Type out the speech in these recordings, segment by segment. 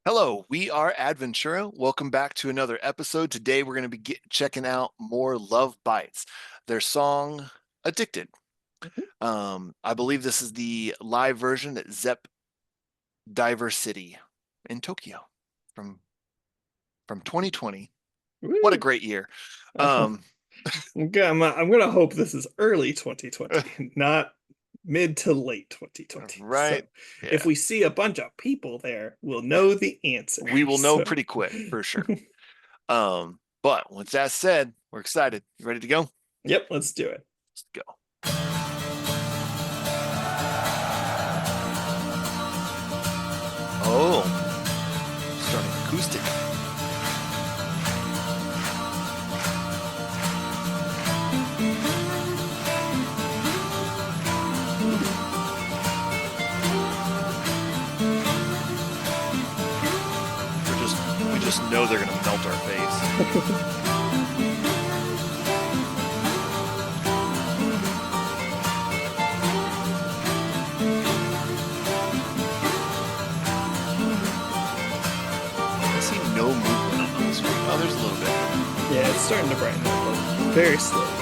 Hello, we are Adventura. Welcome back to another episode. Today we're going to be checking out more Love Bites, their song Addicted. I believe this is the live version at Zepp Diver City in Tokyo from 2020. What a Woo. great year. Uh, Um, I'm gonna hope this is early 2020, not mid to late 2020. So right. if Yeah. we see a bunch of people there, we'll know the answer. We will know So pretty quick for sure. But with that said, we're excited. You ready to go? yep, let's do it. Let's go. Oh, starting acoustic. We just know they're gonna melt our face. I see no movement on the screen. Oh, there's a little bit. Yeah, it's starting to brighten up very slowly.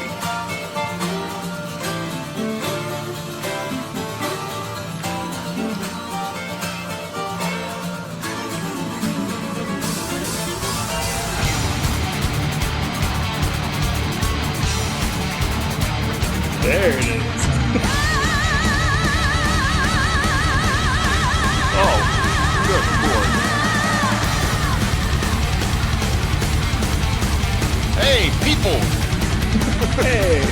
There it is. Oh, good lord. Hey, people! Hey.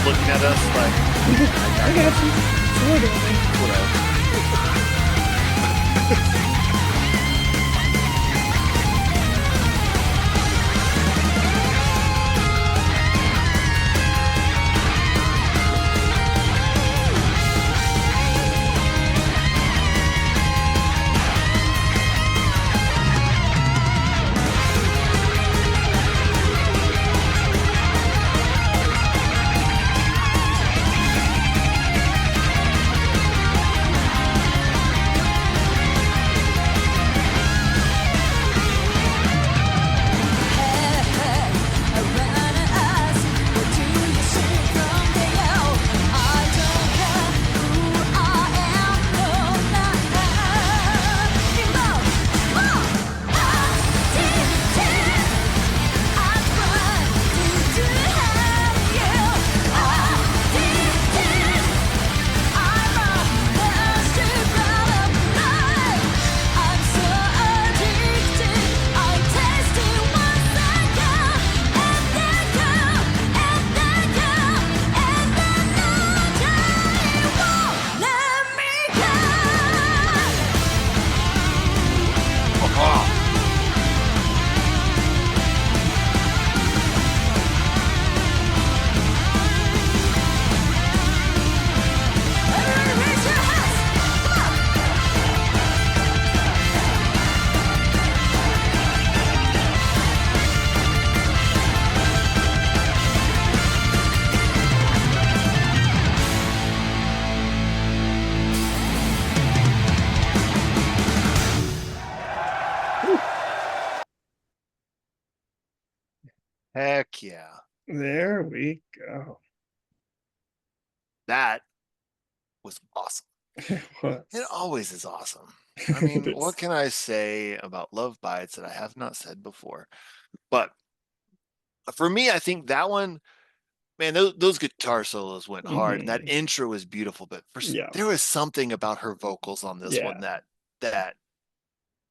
Looking at us like, I got you. Totally. whatever. Heck yeah. There we go. That was awesome. It It was. always is awesome. I It mean, is. what can I say about Love Bites that I have not said before? But for me, I think that one, man, those guitar solos went hard, and that Mhm. intro was beautiful. But Yeah. there was something about her vocals on this one Yeah. that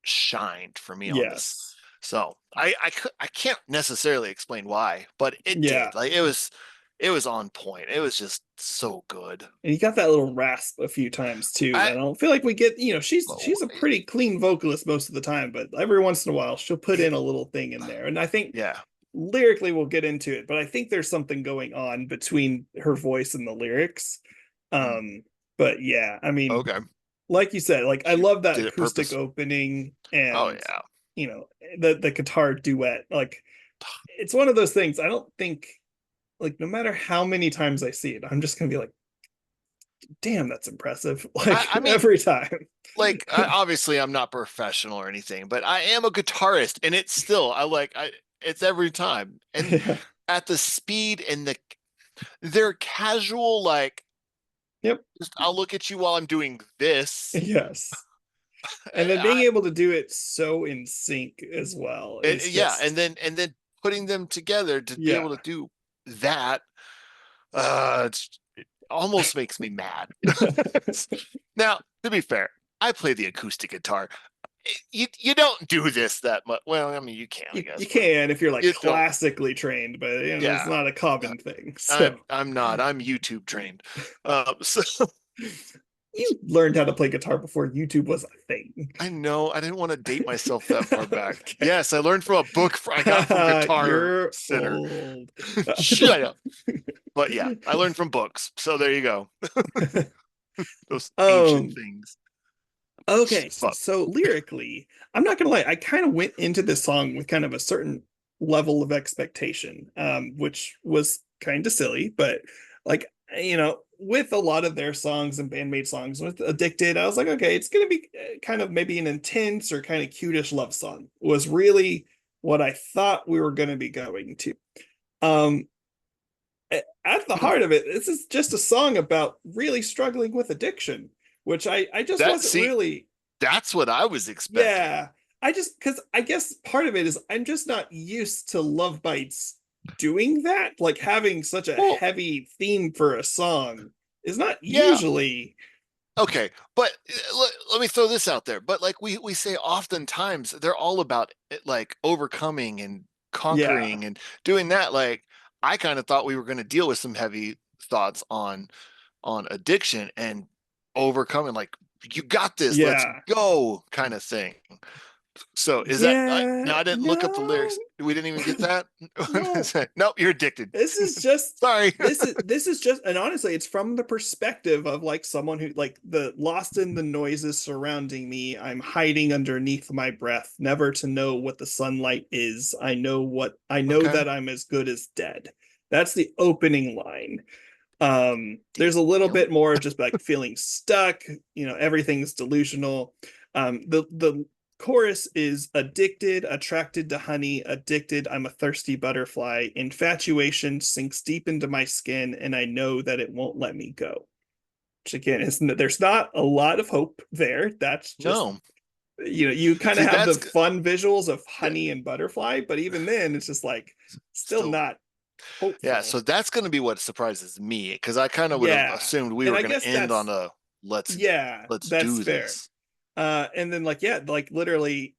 shined for me on this. Yes. So I can't necessarily explain why, but it Yeah. did. Like it was on point. It was just so good. And you got that little rasp a few times too. I That I don't feel like we get, oh, she's a pretty clean vocalist most of the time, but every once in a while she'll put in a little thing in there. And I think yeah. lyrically we'll get into it, but I think there's something going on between her voice and the lyrics. Mm. Um, but yeah, I mean, Okay. like you said, like I She love that did it acoustic purpose. opening Oh and yeah. you know the guitar duet. Like it's one of those things I don't think like no matter how many times I see it, I'm just gonna be like, damn, that's impressive. Like I mean, every time. like obviously I'm not professional or anything, but I am a guitarist, and it's still I it's every time. And Yeah. at the speed and they're casual, like Yep. just I'll look at you while I'm doing this. Yes. And then being I, able to do it so in sync as well is yeah, just and then putting them together to be yeah. able to do that, it almost makes me mad. Now, to be fair, I play the acoustic guitar. You don't do this that much. Well, I mean, you can, I You guess, but can if you're like you don't. classically trained, but it's Yeah, not a uh, common thing. So I'm not. I'm YouTube trained. So you learned how to play guitar before YouTube was a thing. I know I didn't want to date myself that far back. Okay. Yes, I learned from a book I got from Guitar You're Center. old. Shut up. But yeah, I learned from books. So there you go. Those ancient um things. okay, But so lyrically, I'm not gonna lie, I kind of went into this song with kind of a certain level of expectation, which was kind of silly, but like with a lot of their songs and bandmate songs with Addicted, I was like, okay, it's gonna be kind of maybe an intense or kind of cutish love song, was really what I thought we were gonna be going to. Um, at the heart of it, this is just a song about really struggling with addiction, which I just that wasn't see, really. that's what I was expecting. Yeah, I just because I guess part of it is I'm just not used to Love Bites doing that. Like having such a Well, heavy theme for a song is not yeah, usually. okay, but let me throw this out there. But like we say oftentimes they're all about it, like overcoming and Yeah, conquering and doing that. Like I kind of thought we were going to deal with some heavy thoughts on addiction and overcoming, like you got this, let's yeah, go kind of thing. So is that yeah. no, I didn't look up the No, lyrics. We didn't even get that. no. Nope, you're addicted. This is just Sorry. this is just, and honestly it's from the perspective of like someone who like the lost in the noises surrounding me, I'm hiding underneath my breath, never to know what the sunlight is, I know Okay. that I'm as good as dead. That's the opening line. There's a little Damn. bit more of just like feeling stuck, everything's delusional. The chorus is addicted, attracted to honey, addicted, I'm a thirsty butterfly, infatuation sinks deep into my skin and I know that it won't let me go. Which again is, there's not a lot of hope there. That's just, No. you kind of See, have the that's fun visuals of that, honey and butterfly, but even then it's just like still still. not Yeah, hopeful. so that's going to be what surprises me, because I kind of would have Yeah, assumed we and were I going to guess end on that's, a yeah, let's that's do fair. this. And then like yeah, like literally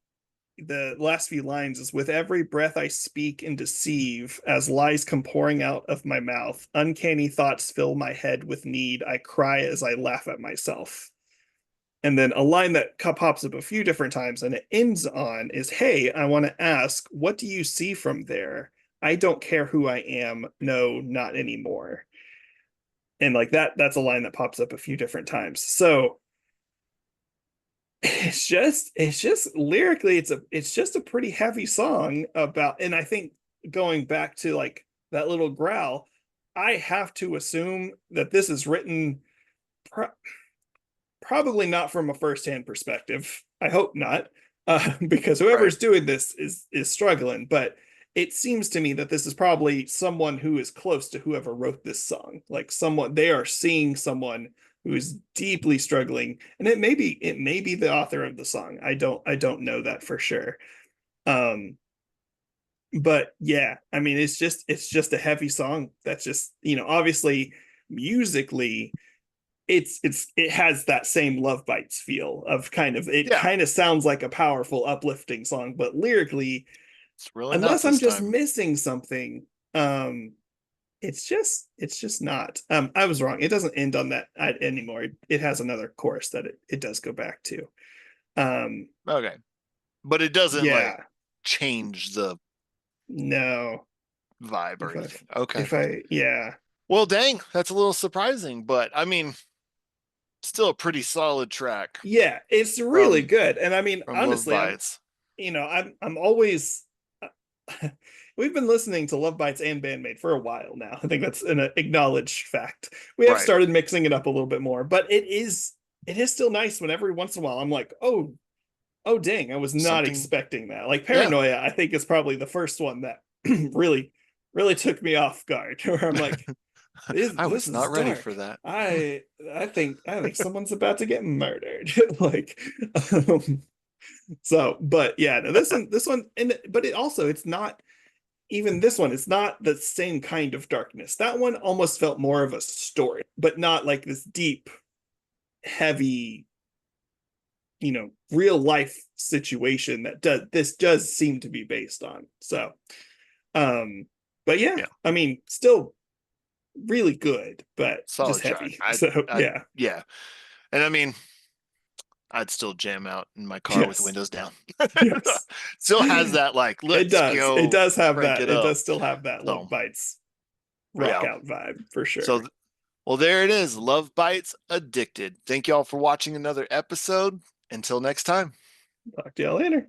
the last few lines is, with every breath I speak and deceive, as lies come pouring out of my mouth, uncanny thoughts fill my head with need, I cry as I laugh at myself. And then a line that pops up a few different times and it ends on is, hey, I want to ask, what do you see from there? I don't care who I am, no, not anymore. And like that's a line that pops up a few different times. So it's just lyrically it's just a pretty heavy song about, and I think going back to like that little growl, I have to assume that this is written pro- probably not from a first-hand perspective. I hope not, because Right. whoever's doing this is struggling, but it seems to me that this is probably someone who is close to whoever wrote this song. Like someone they are seeing someone who is deeply struggling, and it may be the author of the song. I don't know that for sure. Um, but yeah, I mean, it's just a heavy song. That's just, obviously musically it has that same Love Bites feel of it Yeah, kind of sounds like a powerful uplifting song, but lyrically, it's really not unless I'm this just time. missing something, it's just not. I was wrong. It doesn't end on that anymore. It has another chorus that it does go back to. um Okay, but it doesn't like yeah, change the no. vibe or if i anything. Okay. if I yeah. Well, dang, that's a little surprising, but I mean, still a pretty solid track Yeah, it's really from good. And I mean, Love honestly, Bites. I'm always we've been listening to Love Bites and Bandmate for a while now. I think that's an acknowledged fact. We have Right. started mixing it up a little bit more, but it is still nice when every once in a while I'm like, oh dang, I was not Something. expecting that. Like Yeah. Paranoia, I think is probably the first one that really, really took me off guard, where I'm like, this I this was is not ready dark. for that. I think someone's about to get murdered. Like, um, so, but yeah, no, this one, and but it's not even this one. It's not the same kind of darkness. That one almost felt more of a story, but not like this deep, heavy, real life situation that does seem to be based on. So, um, but yeah, Yeah. I mean, still really good, but just Solid track. heavy. So yeah, Yeah. And I mean, I'd still jam out in my car with the yes, windows down. yes. Still has that like, It let's does. It go does have crank that. it It up. does still have that So Love Bites rock yeah. out vibe for So sure. well, there it is. Love Bites Addicted. Thank y'all for watching another episode. Until next time. Talk to y'all later.